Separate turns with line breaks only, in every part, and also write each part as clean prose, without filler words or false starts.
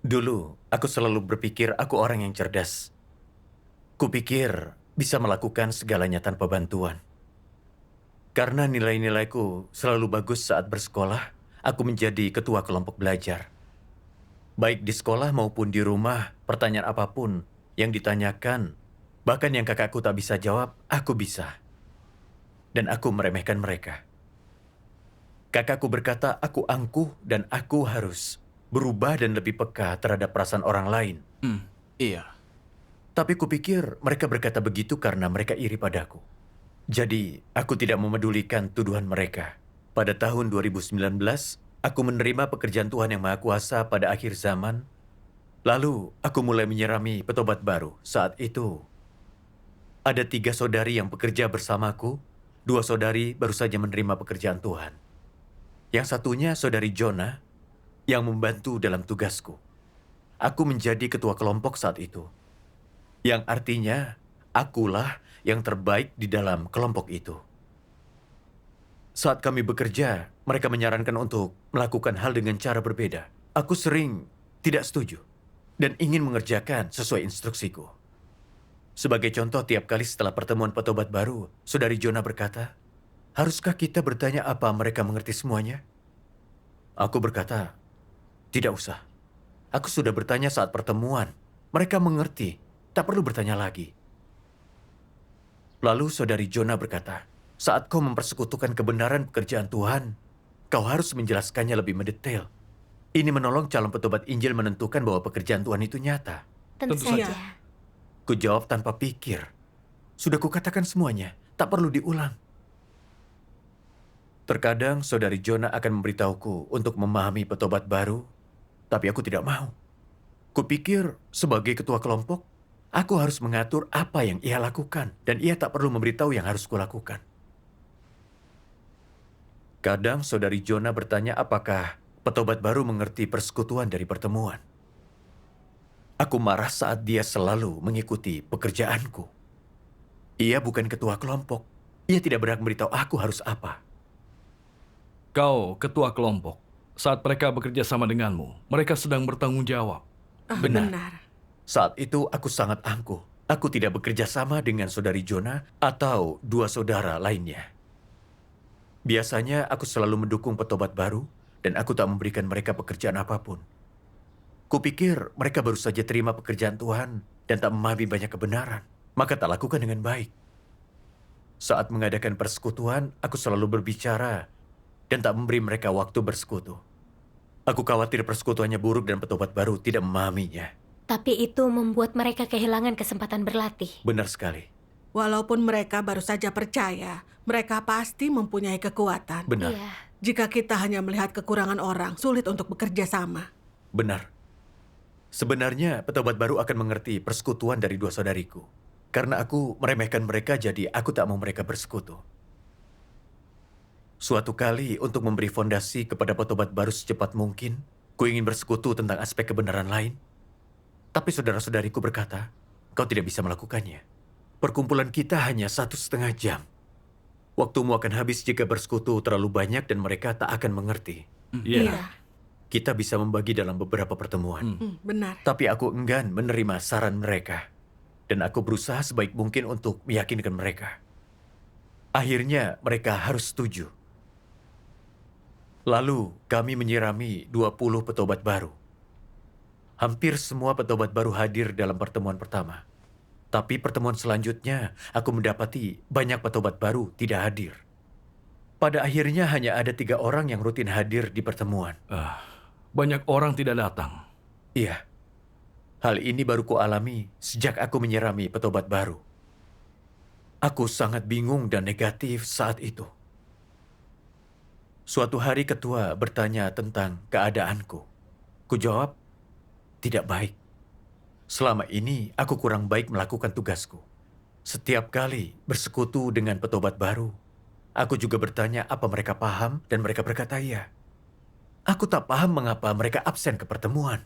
Dulu, aku selalu berpikir aku orang yang cerdas. Kupikir bisa melakukan segalanya tanpa bantuan. Karena nilai-nilaiku selalu bagus saat bersekolah, aku menjadi ketua kelompok belajar. Baik di sekolah maupun di rumah, pertanyaan apapun yang ditanyakan, bahkan yang kakakku tak bisa jawab, aku bisa. Dan aku meremehkan mereka. Kakakku berkata aku angkuh dan aku harus berubah dan lebih peka terhadap perasaan orang lain.
Iya.
Tapi kupikir mereka berkata begitu karena mereka iri padaku. Jadi, aku tidak memedulikan tuduhan mereka. Pada tahun 2019, aku menerima pekerjaan Tuhan yang Maha Kuasa pada akhir zaman. Lalu, aku mulai menyirami petobat baru. Saat itu, ada 3 saudari yang bekerja bersamaku. 2 saudari baru saja menerima pekerjaan Tuhan. Yang satunya saudari Jonah yang membantu dalam tugasku. Aku menjadi ketua kelompok saat itu. Yang artinya, akulah yang terbaik di dalam kelompok itu. Saat kami bekerja, mereka menyarankan untuk melakukan hal dengan cara berbeda. Aku sering tidak setuju dan ingin mengerjakan sesuai instruksiku. Sebagai contoh, tiap kali setelah pertemuan petobat baru, saudari Jonah berkata, "Haruskah kita bertanya apa mereka mengerti semuanya?" Aku berkata, "Tidak usah. Aku sudah bertanya saat pertemuan. Mereka mengerti. Tak perlu bertanya lagi." Lalu saudari Jonah berkata, "Saat kau mempersekutukan kebenaran pekerjaan Tuhan, kau harus menjelaskannya lebih mendetail. Ini menolong calon petobat Injil menentukan bahwa pekerjaan Tuhan itu nyata."
Tentu
Tentu
saja.
saja.
Ku jawab tanpa pikir. Sudah kukatakan semuanya, tak perlu diulang. Terkadang saudari Jonah akan memberitahuku untuk memahami petobat baru, tapi aku tidak mau. Kupikir sebagai ketua kelompok, aku harus mengatur apa yang ia lakukan, dan ia tak perlu memberitahu yang harus kulakukan. Kadang saudari Jonah bertanya apakah petobat baru mengerti persekutuan dari pertemuan. Aku marah saat dia selalu mengikuti pekerjaanku. Ia bukan ketua kelompok. Ia tidak berhak memberitahu aku harus apa.
Kau ketua kelompok. Saat mereka bekerja sama denganmu, mereka sedang bertanggung jawab.
Benar. Saat itu aku sangat angkuh. Aku tidak bekerja sama dengan saudari Jonah atau 2 saudara lainnya. Biasanya aku selalu mendukung petobat baru dan aku tak memberikan mereka pekerjaan apapun. Kupikir mereka baru saja terima pekerjaan Tuhan dan tak memahami banyak kebenaran, maka tak lakukan dengan baik. Saat mengadakan persekutuan, aku selalu berbicara dan tak memberi mereka waktu bersekutu. Aku khawatir persekutuannya buruk dan petobat baru tidak memahaminya.
Tapi itu membuat mereka kehilangan kesempatan berlatih.
Benar sekali.
Walaupun mereka baru saja percaya, mereka pasti mempunyai kekuatan.
Benar.
Iya.
Jika kita hanya melihat kekurangan orang, sulit untuk bekerja sama.
Benar. Sebenarnya petobat baru akan mengerti persekutuan dari 2 saudariku. Karena aku meremehkan mereka, jadi aku tak mau mereka bersekutu. Suatu kali untuk memberi fondasi kepada petobat baru secepat mungkin, ku ingin bersekutu tentang aspek kebenaran lain. Tapi saudara-saudariku berkata, kau tidak bisa melakukannya. Perkumpulan kita hanya 1,5 jam. Waktumu akan habis jika bersekutu terlalu banyak dan mereka tak akan mengerti.
Iya.
Kita bisa membagi dalam beberapa pertemuan.
Benar.
Tapi aku enggan menerima saran mereka. Dan aku berusaha sebaik mungkin untuk meyakinkan mereka. Akhirnya mereka harus setuju. Lalu kami menyirami 20 petobat baru. Hampir semua petobat baru hadir dalam pertemuan pertama. Tapi pertemuan selanjutnya, aku mendapati banyak petobat baru tidak hadir. Pada akhirnya hanya ada 3 orang yang rutin hadir di pertemuan.
Banyak orang tidak datang.
Iya, hal ini baru kualami sejak aku menyirami petobat baru. Aku sangat bingung dan negatif saat itu. Suatu hari ketua bertanya tentang keadaanku. Kujawab, tidak baik. Selama ini aku kurang baik melakukan tugasku. Setiap kali bersekutu dengan petobat baru, aku juga bertanya apa mereka paham dan mereka berkata iya. Aku tak paham mengapa mereka absen ke pertemuan.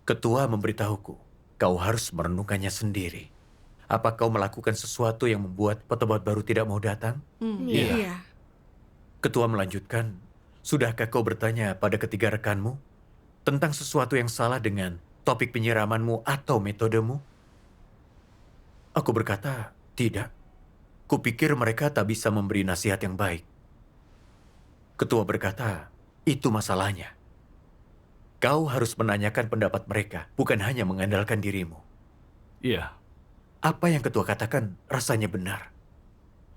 Ketua memberitahuku, kau harus merenungkannya sendiri. Apa kau melakukan sesuatu yang membuat petobat baru tidak mau datang?
Iya.
Ketua melanjutkan, sudahkah kau bertanya pada ketiga rekanmu? tentang sesuatu yang salah dengan topik penyiramanmu atau metodemu? Aku berkata, tidak. Kupikir mereka tak bisa memberi nasihat yang baik. Ketua berkata, itu masalahnya. Kau harus menanyakan pendapat mereka, bukan hanya mengandalkan dirimu.
Iya.
Apa yang ketua katakan rasanya benar.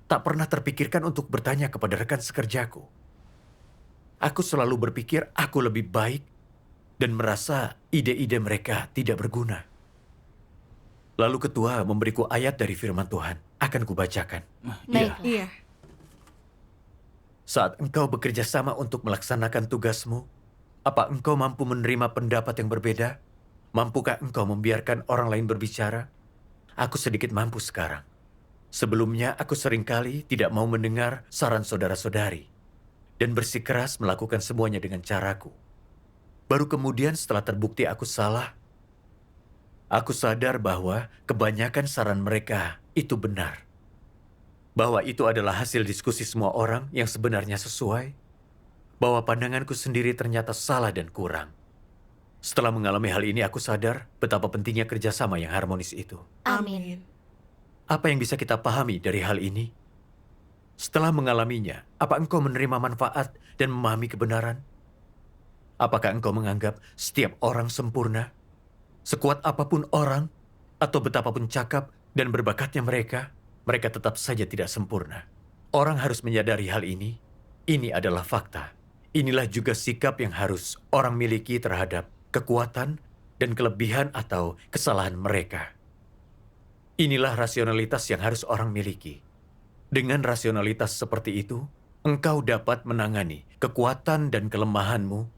Tak pernah terpikirkan untuk bertanya kepada rekan sekerjaku. Aku selalu berpikir aku lebih baik dan merasa ide-ide mereka tidak berguna. Lalu ketua memberiku ayat dari firman Tuhan. Akan kubacakan.
Baiklah.
Iya.
Saat engkau bekerja sama untuk melaksanakan tugasmu, apa engkau mampu menerima pendapat yang berbeda? Mampukah engkau membiarkan orang lain berbicara? Aku sedikit mampu sekarang. Sebelumnya aku seringkali tidak mau mendengar saran saudara-saudari dan bersikeras melakukan semuanya dengan caraku. Baru kemudian setelah terbukti aku salah, aku sadar bahwa kebanyakan saran mereka itu benar. Bahwa itu adalah hasil diskusi semua orang yang sebenarnya sesuai. Bahwa pandanganku sendiri ternyata salah dan kurang. Setelah mengalami hal ini, aku sadar betapa pentingnya kerjasama yang harmonis itu.
Amin.
Apa yang bisa kita pahami dari hal ini? Setelah mengalaminya, apa engkau menerima manfaat dan memahami kebenaran? Apakah engkau menganggap setiap orang sempurna? Sekuat apapun orang, atau betapapun cakap dan berbakatnya mereka, mereka tetap saja tidak sempurna. Orang harus menyadari hal ini. Ini adalah fakta. Inilah juga sikap yang harus orang miliki terhadap kekuatan dan kelebihan atau kesalahan mereka. Inilah rasionalitas yang harus orang miliki. Dengan rasionalitas seperti itu, engkau dapat menangani kekuatan dan kelemahanmu,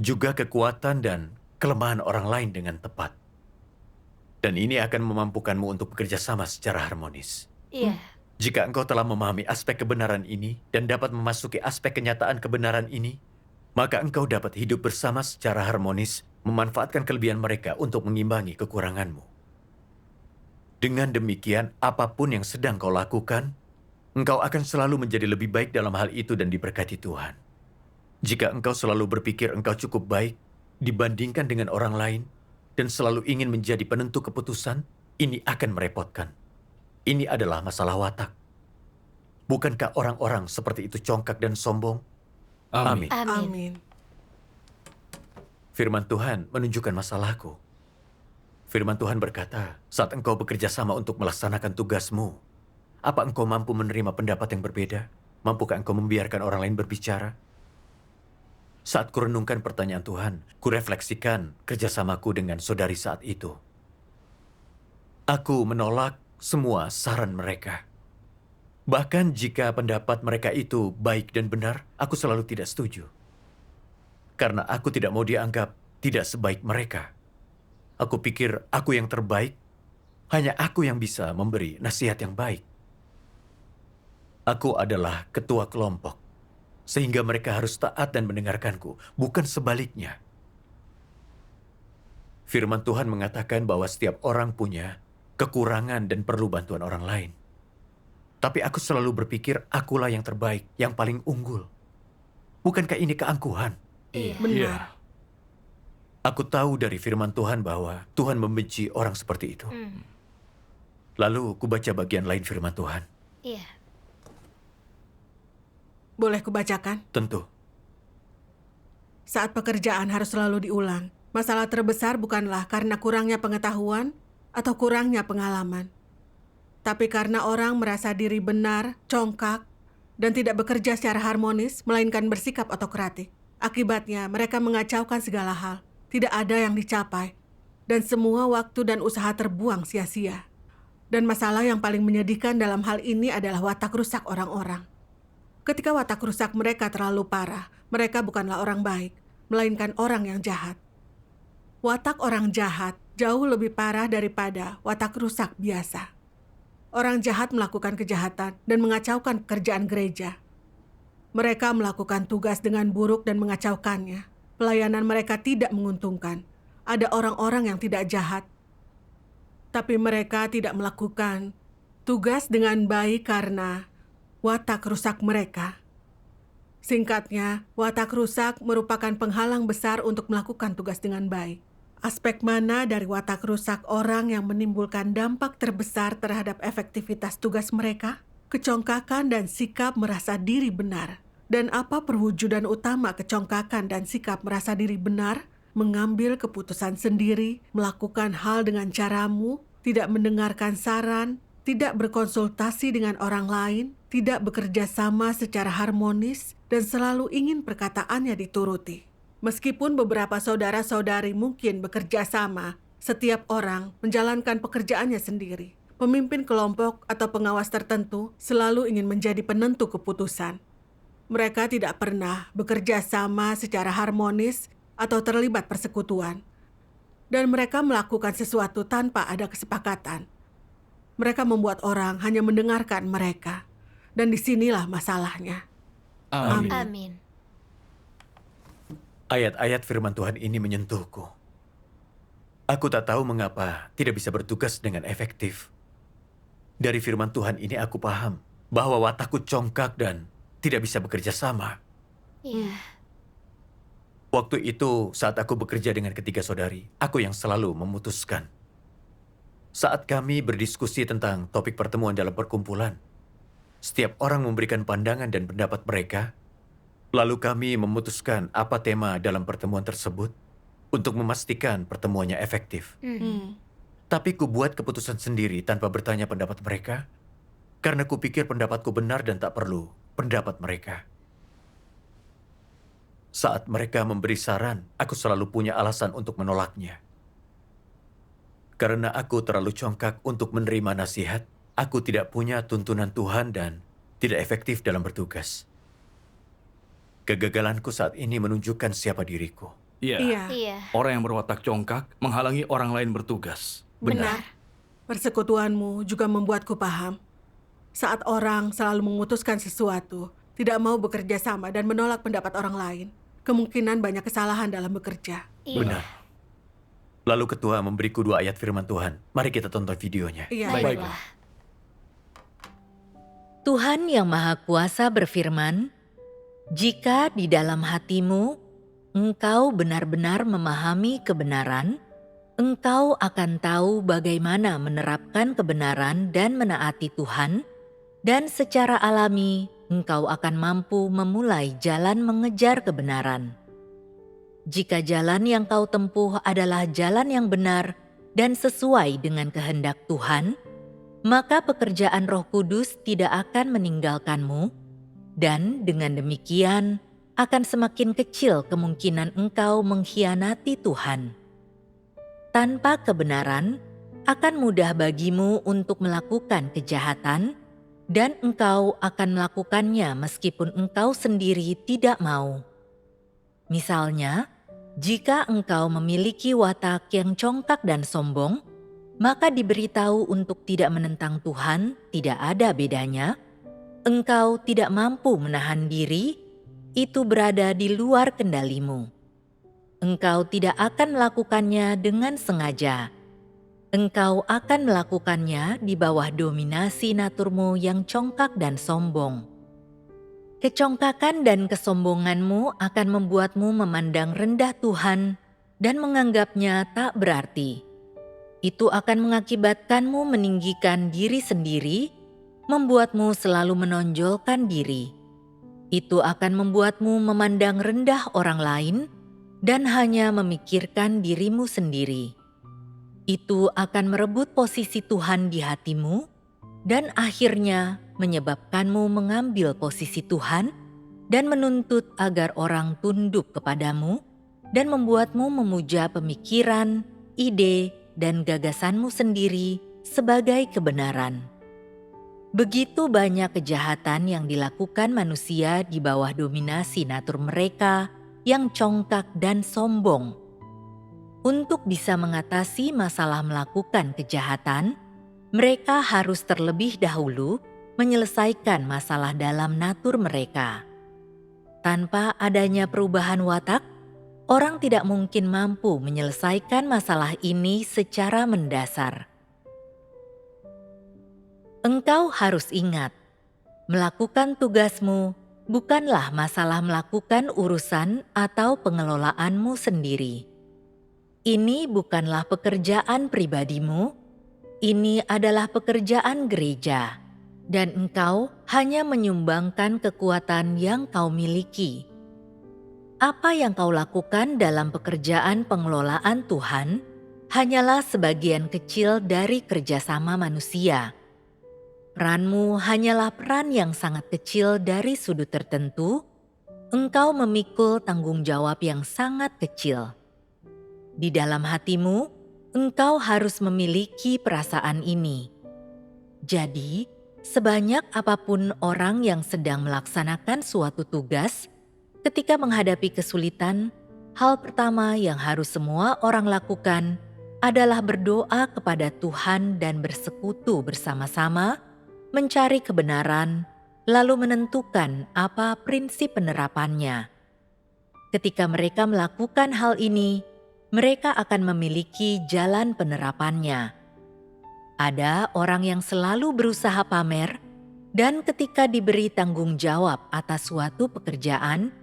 juga kekuatan dan kelemahan orang lain dengan tepat. Dan ini akan memampukanmu untuk bekerja sama secara harmonis.
Iya.
Jika engkau telah memahami aspek kebenaran ini dan dapat memasuki aspek kenyataan kebenaran ini, maka engkau dapat hidup bersama secara harmonis, memanfaatkan kelebihan mereka untuk mengimbangi kekuranganmu. Dengan demikian, apapun yang sedang kau lakukan, engkau akan selalu menjadi lebih baik dalam hal itu dan diberkati Tuhan. Jika engkau selalu berpikir engkau cukup baik dibandingkan dengan orang lain, dan selalu ingin menjadi penentu keputusan, ini akan merepotkan. Ini adalah masalah watak. Bukankah orang-orang seperti itu congkak dan sombong?
Amin.
Amin.
Amin.
Firman Tuhan menunjukkan masalahku. Firman Tuhan berkata, saat engkau bekerja sama untuk melaksanakan tugasmu, apa engkau mampu menerima pendapat yang berbeda? Mampukah engkau membiarkan orang lain berbicara? Saat kurenungkan pertanyaan Tuhan, kurefleksikan kerjasamaku dengan saudari saat itu. Aku menolak semua saran mereka. Bahkan jika pendapat mereka itu baik dan benar, aku selalu tidak setuju. Karena aku tidak mau dianggap tidak sebaik mereka. Aku pikir aku yang terbaik, hanya aku yang bisa memberi nasihat yang baik. Aku adalah ketua kelompok, sehingga mereka harus taat dan mendengarkanku, bukan sebaliknya. Firman Tuhan mengatakan bahwa setiap orang punya kekurangan dan perlu bantuan orang lain. Tapi aku selalu berpikir akulah yang terbaik, yang paling unggul. Bukankah ini keangkuhan?
Iya.
Benar.
Iya.
Aku tahu dari firman Tuhan bahwa Tuhan membenci orang seperti itu. Lalu kubaca bagian lain firman Tuhan.
Iya.
Boleh kubacakan?
Tentu.
Saat pekerjaan harus selalu diulang, masalah terbesar bukanlah karena kurangnya pengetahuan atau kurangnya pengalaman, tapi karena orang merasa diri benar, congkak, dan tidak bekerja secara harmonis, melainkan bersikap otokratik. Akibatnya, mereka mengacaukan segala hal. Tidak ada yang dicapai, dan semua waktu dan usaha terbuang sia-sia. Dan masalah yang paling menyedihkan dalam hal ini adalah watak rusak orang-orang. Ketika watak rusak mereka terlalu parah, mereka bukanlah orang baik, melainkan orang yang jahat. Watak orang jahat jauh lebih parah daripada watak rusak biasa. Orang jahat melakukan kejahatan dan mengacaukan pekerjaan gereja. Mereka melakukan tugas dengan buruk dan mengacaukannya. Pelayanan mereka tidak menguntungkan. Ada orang-orang yang tidak jahat, tapi mereka tidak melakukan tugas dengan baik karena watak rusak mereka. Singkatnya, watak rusak merupakan penghalang besar untuk melakukan tugas dengan baik. Aspek mana dari watak rusak orang yang menimbulkan dampak terbesar terhadap efektivitas tugas mereka? Kecongkakan dan sikap merasa diri benar. Dan apa perwujudan utama kecongkakan dan sikap merasa diri benar? Mengambil keputusan sendiri, melakukan hal dengan caramu, tidak mendengarkan saran, tidak berkonsultasi dengan orang lain, tidak bekerja sama secara harmonis, dan selalu ingin perkataannya dituruti. Meskipun beberapa saudara-saudari mungkin bekerja sama, setiap orang menjalankan pekerjaannya sendiri. Pemimpin kelompok atau pengawas tertentu selalu ingin menjadi penentu keputusan. Mereka tidak pernah bekerja sama secara harmonis atau terlibat persekutuan. Dan mereka melakukan sesuatu tanpa ada kesepakatan. Mereka membuat orang hanya mendengarkan mereka. Dan disinilah masalahnya.
Amin.
Amin.
Ayat-ayat firman Tuhan ini menyentuhku. Aku tak tahu mengapa tidak bisa bertugas dengan efektif. Dari firman Tuhan ini aku paham bahwa watakku congkak dan tidak bisa bekerja sama.
Iya.
Waktu itu saat aku bekerja dengan ketiga saudari, aku yang selalu memutuskan. Saat kami berdiskusi tentang topik pertemuan dalam perkumpulan, setiap orang memberikan pandangan dan pendapat mereka. Lalu kami memutuskan apa tema dalam pertemuan tersebut untuk memastikan pertemuannya efektif. Tapi ku buat keputusan sendiri tanpa bertanya pendapat mereka, karena ku pikir pendapatku benar dan tak perlu pendapat mereka. Saat mereka memberi saran, aku selalu punya alasan untuk menolaknya. Karena aku terlalu congkak untuk menerima nasihat, aku tidak punya tuntunan Tuhan dan tidak efektif dalam bertugas. Kegagalanku saat ini menunjukkan siapa diriku.
Iya.
Iya.
Orang yang berwatak congkak menghalangi orang lain bertugas.
Benar.
Persekutuanmu juga membuatku paham. Saat orang selalu memutuskan sesuatu, tidak mau bekerja sama dan menolak pendapat orang lain, kemungkinan banyak kesalahan dalam bekerja.
Iya.
Benar. Lalu ketua memberiku 2 ayat firman Tuhan. Mari kita tonton videonya.
Iya.
Baiklah.
Tuhan yang Maha Kuasa berfirman, "Jika di dalam hatimu engkau benar-benar memahami kebenaran, engkau akan tahu bagaimana menerapkan kebenaran dan menaati Tuhan, dan secara alami engkau akan mampu memulai jalan mengejar kebenaran. Jika jalan yang kau tempuh adalah jalan yang benar dan sesuai dengan kehendak Tuhan, maka pekerjaan Roh Kudus tidak akan meninggalkanmu, dan dengan demikian akan semakin kecil kemungkinan engkau mengkhianati Tuhan. Tanpa kebenaran, akan mudah bagimu untuk melakukan kejahatan, dan engkau akan melakukannya meskipun engkau sendiri tidak mau. Misalnya, jika engkau memiliki watak yang congkak dan sombong, maka diberitahu untuk tidak menentang Tuhan tidak ada bedanya. Engkau tidak mampu menahan diri, itu berada di luar kendalimu. Engkau tidak akan melakukannya dengan sengaja. Engkau akan melakukannya di bawah dominasi naturmu yang congkak dan sombong. Kecongkakan dan kesombonganmu akan membuatmu memandang rendah Tuhan dan menganggapnya tak berarti. Itu akan mengakibatkanmu meninggikan diri sendiri, membuatmu selalu menonjolkan diri. Itu akan membuatmu memandang rendah orang lain dan hanya memikirkan dirimu sendiri. Itu akan merebut posisi Tuhan di hatimu dan akhirnya menyebabkanmu mengambil posisi Tuhan dan menuntut agar orang tunduk kepadamu dan membuatmu memuja pemikiran, ide, dan gagasanmu sendiri sebagai kebenaran. Begitu banyak kejahatan yang dilakukan manusia di bawah dominasi natur mereka yang congkak dan sombong. Untuk bisa mengatasi masalah melakukan kejahatan, mereka harus terlebih dahulu menyelesaikan masalah dalam natur mereka. Tanpa adanya perubahan watak, orang tidak mungkin mampu menyelesaikan masalah ini secara mendasar. Engkau harus ingat, melakukan tugasmu bukanlah masalah melakukan urusan atau pengelolaanmu sendiri. Ini bukanlah pekerjaan pribadimu, ini adalah pekerjaan gereja, dan engkau hanya menyumbangkan kekuatan yang kau miliki. Apa yang kau lakukan dalam pekerjaan pengelolaan Tuhan hanyalah sebagian kecil dari kerjasama manusia. Peranmu hanyalah peran yang sangat kecil dari sudut tertentu. Engkau memikul tanggung jawab yang sangat kecil. Di dalam hatimu, engkau harus memiliki perasaan ini. Jadi, sebanyak apapun orang yang sedang melaksanakan suatu tugas, ketika menghadapi kesulitan, hal pertama yang harus semua orang lakukan adalah berdoa kepada Tuhan dan bersekutu bersama-sama, mencari kebenaran, lalu menentukan apa prinsip penerapannya. Ketika mereka melakukan hal ini, mereka akan memiliki jalan penerapannya. Ada orang yang selalu berusaha pamer, dan ketika diberi tanggung jawab atas suatu pekerjaan,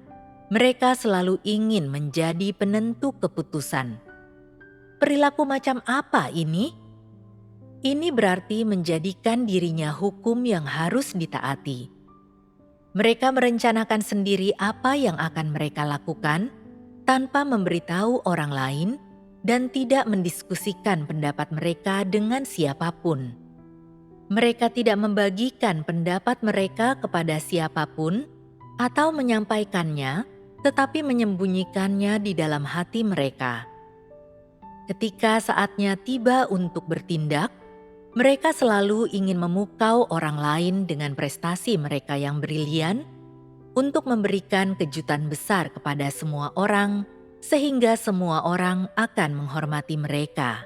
mereka selalu ingin menjadi penentu keputusan. Perilaku macam apa ini? Ini berarti menjadikan dirinya hukum yang harus ditaati. Mereka merencanakan sendiri apa yang akan mereka lakukan tanpa memberitahu orang lain dan tidak mendiskusikan pendapat mereka dengan siapapun. Mereka tidak membagikan pendapat mereka kepada siapapun atau menyampaikannya, tetapi menyembunyikannya di dalam hati mereka. Ketika saatnya tiba untuk bertindak, mereka selalu ingin memukau orang lain dengan prestasi mereka yang brilian untuk memberikan kejutan besar kepada semua orang, sehingga semua orang akan menghormati mereka.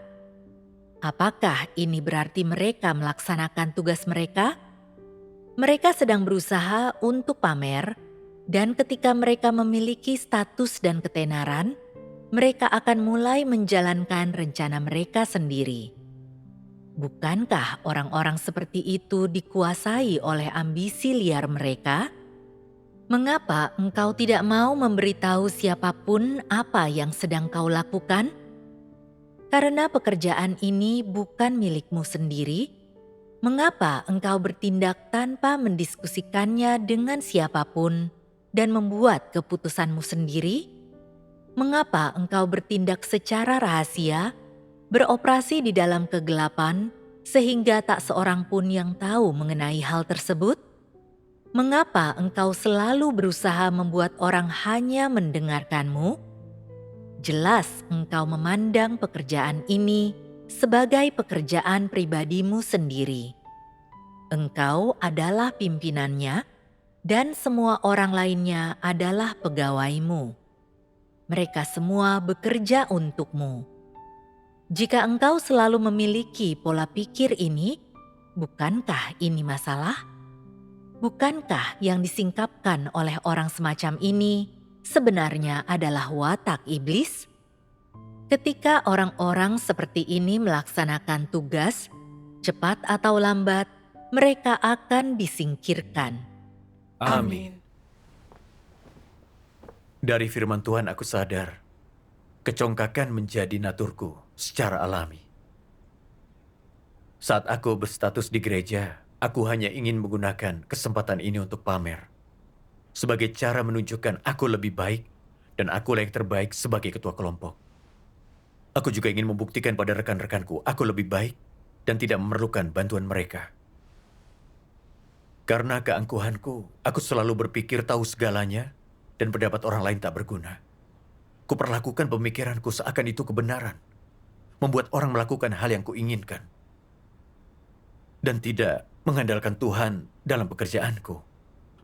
Apakah ini berarti mereka melaksanakan tugas mereka? Mereka sedang berusaha untuk pamer, dan ketika mereka memiliki status dan ketenaran, mereka akan mulai menjalankan rencana mereka sendiri. Bukankah orang-orang seperti itu dikuasai oleh ambisi liar mereka? Mengapa engkau tidak mau memberitahu siapapun apa yang sedang kau lakukan? Karena pekerjaan ini bukan milikmu sendiri, mengapa engkau bertindak tanpa mendiskusikannya dengan siapapun dan membuat keputusanmu sendiri? Mengapa engkau bertindak secara rahasia, beroperasi di dalam kegelapan, sehingga tak seorang pun yang tahu mengenai hal tersebut? Mengapa engkau selalu berusaha membuat orang hanya mendengarkanmu? Jelas engkau memandang pekerjaan ini sebagai pekerjaan pribadimu sendiri. Engkau adalah pimpinannya, dan semua orang lainnya adalah pegawaimu. Mereka semua bekerja untukmu. Jika engkau selalu memiliki pola pikir ini, bukankah ini masalah? Bukankah yang disingkapkan oleh orang semacam ini sebenarnya adalah watak iblis? Ketika orang-orang seperti ini melaksanakan tugas, cepat atau lambat, mereka akan disingkirkan.
Amin.
Dari firman Tuhan aku sadar, kecongkakan menjadi naturku secara alami. Saat aku berstatus di gereja, aku hanya ingin menggunakan kesempatan ini untuk pamer. Sebagai cara menunjukkan aku lebih baik dan aku yang terbaik sebagai ketua kelompok. Aku juga ingin membuktikan pada rekan-rekanku aku lebih baik dan tidak memerlukan bantuan mereka. Karena keangkuhanku, aku selalu berpikir tahu segalanya dan pendapat orang lain tak berguna. Kuperlakukan pemikiranku seakan itu kebenaran, membuat orang melakukan hal yang kuinginkan, dan tidak mengandalkan Tuhan dalam pekerjaanku.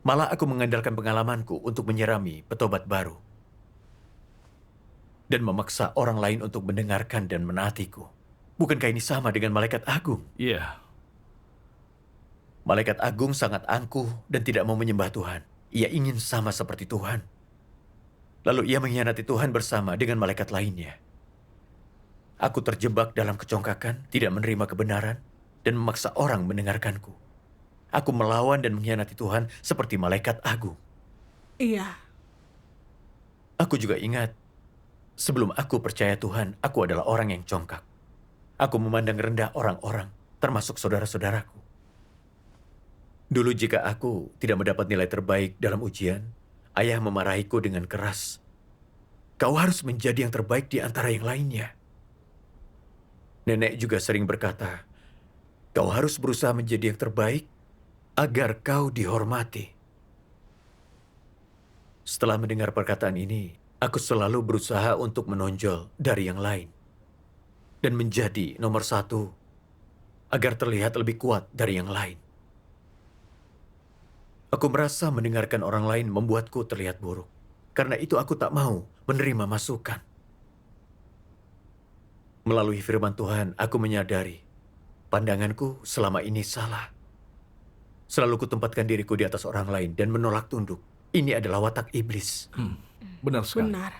Malah aku mengandalkan pengalamanku untuk menyirami petobat baru, dan memaksa orang lain untuk mendengarkan dan menaatiku. Bukankah ini sama dengan malaikat agung?
Iya.
Malaikat agung sangat angkuh dan tidak mau menyembah Tuhan. Ia ingin sama seperti Tuhan. Lalu ia mengkhianati Tuhan bersama dengan malaikat lainnya. Aku terjebak dalam kecongkakan, tidak menerima kebenaran, dan memaksa orang mendengarkanku. Aku melawan dan mengkhianati Tuhan seperti malaikat agung.
Iya,
Aku juga ingat, sebelum aku percaya Tuhan, aku adalah orang yang congkak. Aku memandang rendah orang-orang, termasuk saudara-saudaraku. Dulu jika aku tidak mendapat nilai terbaik dalam ujian, ayah memarahiku dengan keras. Kau harus menjadi yang terbaik di antara yang lainnya. Nenek juga sering berkata, kau harus berusaha menjadi yang terbaik agar kau dihormati. Setelah mendengar perkataan ini, aku selalu berusaha untuk menonjol dari yang lain dan menjadi nomor satu agar terlihat lebih kuat dari yang lain. Aku merasa mendengarkan orang lain membuatku terlihat buruk. Karena itu aku tak mau menerima masukan. Melalui firman Tuhan, aku menyadari pandanganku selama ini salah. Selalu kutempatkan diriku di atas orang lain dan menolak tunduk. Ini adalah watak iblis.
Benar sekali.
benar.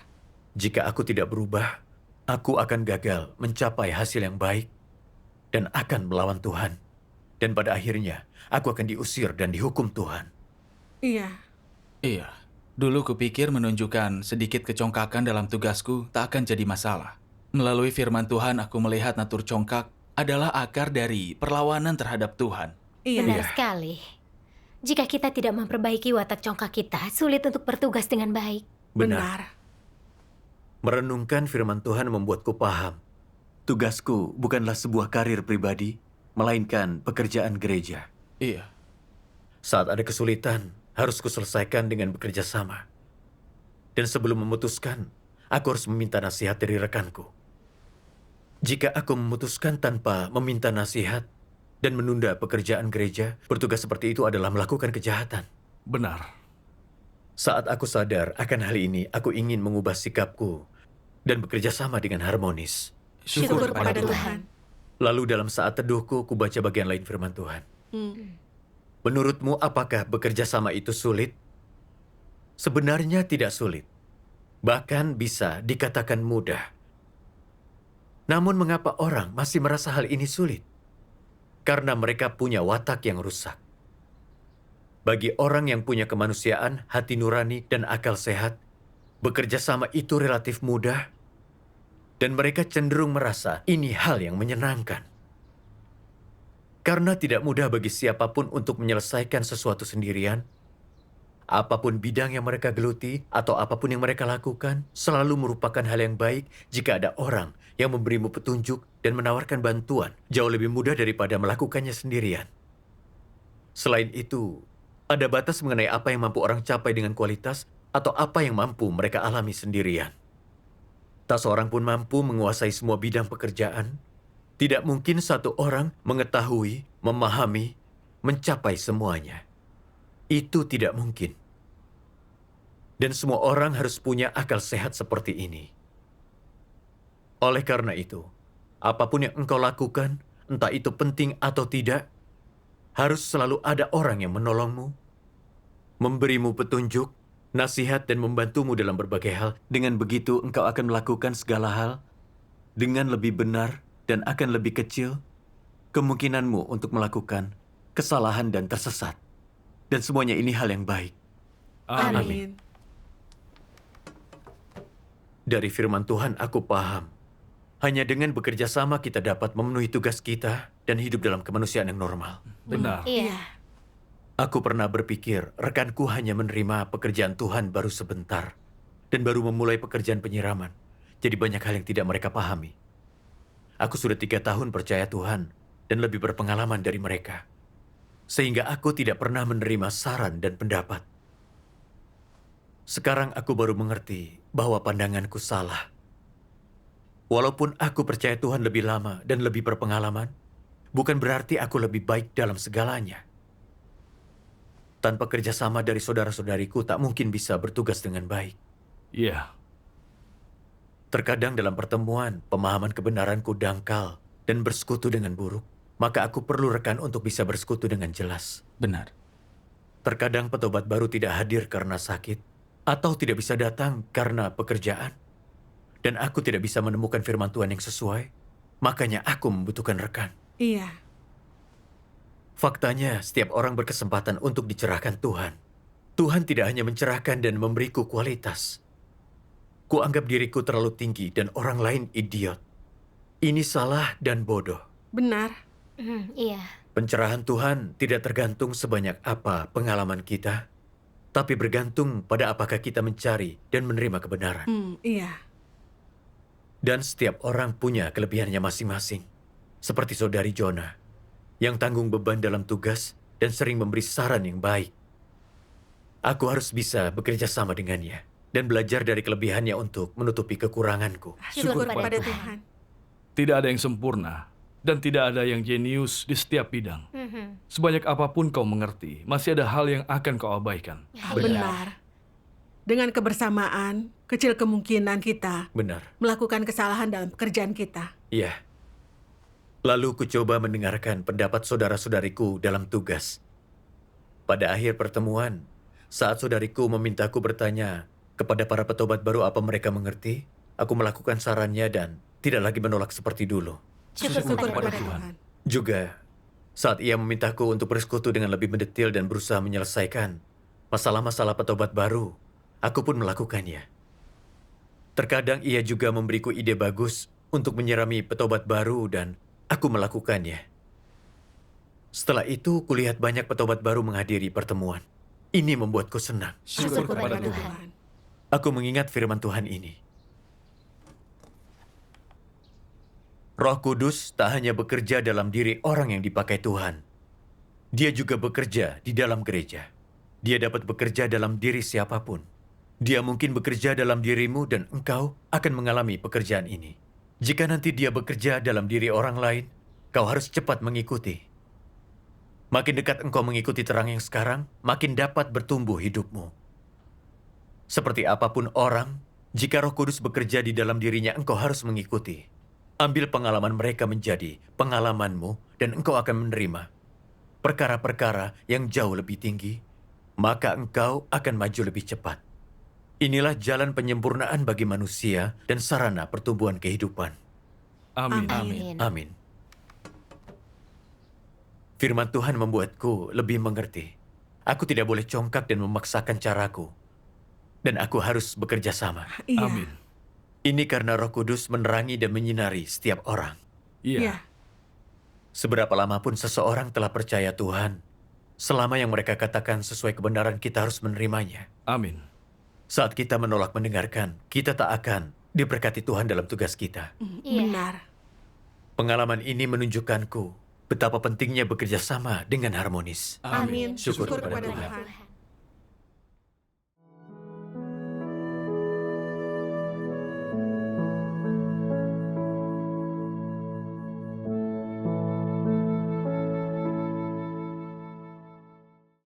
Jika aku tidak berubah, aku akan gagal mencapai hasil yang baik dan akan melawan Tuhan. Dan pada akhirnya, aku akan diusir dan dihukum Tuhan.
Iya,
Iya, dulu kupikir menunjukkan sedikit kecongkakan dalam tugasku tak akan jadi masalah. Melalui firman Tuhan aku melihat natur congkak adalah akar dari perlawanan terhadap Tuhan.
iya.
Benar sekali. Jika kita tidak memperbaiki watak congkak kita, sulit untuk bertugas dengan baik.
Benar.
Merenungkan firman Tuhan membuatku paham. Tugasku bukanlah sebuah karir pribadi, melainkan pekerjaan gereja.
Iya,
Saat ada kesulitan, harus kuselesaikan dengan bekerja sama. Dan sebelum memutuskan, aku harus meminta nasihat dari rekanku. Jika aku memutuskan tanpa meminta nasihat dan menunda pekerjaan gereja, bertugas seperti itu adalah melakukan kejahatan.
Benar.
Saat aku sadar akan hal ini, aku ingin mengubah sikapku dan bekerja sama dengan harmonis.
Syukur kepada Tuhan.
Lalu dalam saat teduhku, ku baca bagian lain firman Tuhan.
Hmm.
Menurutmu apakah bekerja sama itu sulit? Sebenarnya tidak sulit. Bahkan bisa dikatakan mudah. Namun mengapa orang masih merasa hal ini sulit? Karena mereka punya watak yang rusak. Bagi orang yang punya kemanusiaan, hati nurani, dan akal sehat, bekerja sama itu relatif mudah, dan mereka cenderung merasa ini hal yang menyenangkan. Karena tidak mudah bagi siapapun untuk menyelesaikan sesuatu sendirian, apapun bidang yang mereka geluti atau apapun yang mereka lakukan, selalu merupakan hal yang baik jika ada orang yang memberimu petunjuk dan menawarkan bantuan jauh lebih mudah daripada melakukannya sendirian. Selain itu, ada batas mengenai apa yang mampu orang capai dengan kualitas atau apa yang mampu mereka alami sendirian. Tak seorang pun mampu menguasai semua bidang pekerjaan. Tidak mungkin satu orang mengetahui, memahami, mencapai semuanya. Itu tidak mungkin. Dan semua orang harus punya akal sehat seperti ini. Oleh karena itu, apapun yang engkau lakukan, entah itu penting atau tidak, harus selalu ada orang yang menolongmu, memberimu petunjuk, nasihat, dan membantumu dalam berbagai hal. Dengan begitu, engkau akan melakukan segala hal dengan lebih benar dan akan lebih kecil kemungkinanmu untuk melakukan kesalahan dan tersesat. Dan semuanya ini hal yang baik.
Amin.
Dari firman Tuhan aku paham. Hanya dengan bekerja sama kita dapat memenuhi tugas kita dan hidup dalam kemanusiaan yang normal.
Benar.
Iya.
Aku pernah berpikir rekanku hanya menerima pekerjaan Tuhan baru sebentar dan baru memulai pekerjaan penyiraman. Jadi banyak hal yang tidak mereka pahami. Aku sudah 3 tahun percaya Tuhan dan lebih berpengalaman dari mereka. Sehingga aku tidak pernah menerima saran dan pendapat. Sekarang aku baru mengerti bahwa pandanganku salah. Walaupun aku percaya Tuhan lebih lama dan lebih berpengalaman, bukan berarti aku lebih baik dalam segalanya. Tanpa kerjasama dari saudara-saudariku, tak mungkin bisa bertugas dengan baik.
Iya.
Terkadang dalam pertemuan, pemahaman kebenaranku dangkal dan bersekutu dengan buruk. Maka aku perlu rekan untuk bisa bersekutu dengan jelas.
benar.
Terkadang petobat baru tidak hadir karena sakit, atau tidak bisa datang karena pekerjaan. Dan aku tidak bisa menemukan firman Tuhan yang sesuai, makanya aku membutuhkan rekan.
Iya,
Faktanya, setiap orang berkesempatan untuk dicerahkan Tuhan. Tuhan tidak hanya mencerahkan dan memberiku kualitas. Kuanggap diriku terlalu tinggi dan orang lain idiot. Ini salah dan bodoh.
Benar.
Iya.
Pencerahan Tuhan tidak tergantung sebanyak apa pengalaman kita, tapi bergantung pada apakah kita mencari dan menerima kebenaran.
Iya.
Dan setiap orang punya kelebihannya masing-masing. Seperti saudari Jonah, yang tanggung beban dalam tugas dan sering memberi saran yang baik. Aku harus bisa bekerja sama dengannya dan belajar dari kelebihannya untuk menutupi kekuranganku.
Syukur
Syukur
pada
kepada
Tuhan.
Tuhan.
Tidak ada yang sempurna, dan tidak ada yang jenius di setiap bidang. Sebanyak apapun kau mengerti, masih ada hal yang akan kau abaikan.
Benar. Dengan kebersamaan, kecil kemungkinan kita
Benar.
melakukan kesalahan dalam pekerjaan kita.
Iya. Lalu ku coba mendengarkan pendapat saudara-saudariku dalam tugas. Pada akhir pertemuan, saat saudariku memintaku bertanya kepada para petobat baru apa mereka mengerti, aku melakukan sarannya dan tidak lagi menolak seperti dulu.
Syukur
Syukur
pada
kepada
Tuhan.
Tuhan.
Juga, saat ia memintaku untuk bersekutu dengan lebih mendetil dan berusaha menyelesaikan masalah-masalah petobat baru, aku pun melakukannya. Terkadang ia juga memberiku ide bagus untuk menyirami petobat baru dan aku melakukannya. Setelah itu, kulihat banyak petobat baru menghadiri pertemuan. Ini membuatku senang.
Syukur kepada
kepada
Tuhan.
Tuhan.
Aku mengingat firman Tuhan ini. Roh Kudus tak hanya bekerja dalam diri orang yang dipakai Tuhan. Dia juga bekerja di dalam gereja. Dia dapat bekerja dalam diri siapapun. Dia mungkin bekerja dalam dirimu dan engkau akan mengalami pekerjaan ini. Jika nanti dia bekerja dalam diri orang lain, kau harus cepat mengikuti. Makin dekat engkau mengikuti terang yang sekarang, makin dapat bertumbuh hidupmu. Seperti apapun orang, jika Roh Kudus bekerja di dalam dirinya, engkau harus mengikuti. Ambil pengalaman mereka menjadi pengalamanmu dan engkau akan menerima perkara-perkara yang jauh lebih tinggi, maka engkau akan maju lebih cepat. Inilah jalan penyempurnaan bagi manusia dan sarana pertumbuhan kehidupan.
Amin.
Amin.
Amin. Firman Tuhan membuatku lebih mengerti. Aku tidak boleh congkak dan memaksakan caraku. Dan aku harus bekerja sama.
Iya.
Amin.
Ini karena Roh Kudus menerangi dan menyinari setiap orang.
Iya.
Iya.
Seberapa lama pun seseorang telah percaya Tuhan, selama yang mereka katakan sesuai kebenaran, kita harus menerimanya.
Amin.
Saat kita menolak mendengarkan, kita tak akan diberkati Tuhan dalam tugas kita.
Iya.
Benar.
Pengalaman ini menunjukkanku betapa pentingnya bekerja sama dengan harmonis.
Amin.
Syukur
Syukur
kepada
kepada
Tuhan.
Tuhan.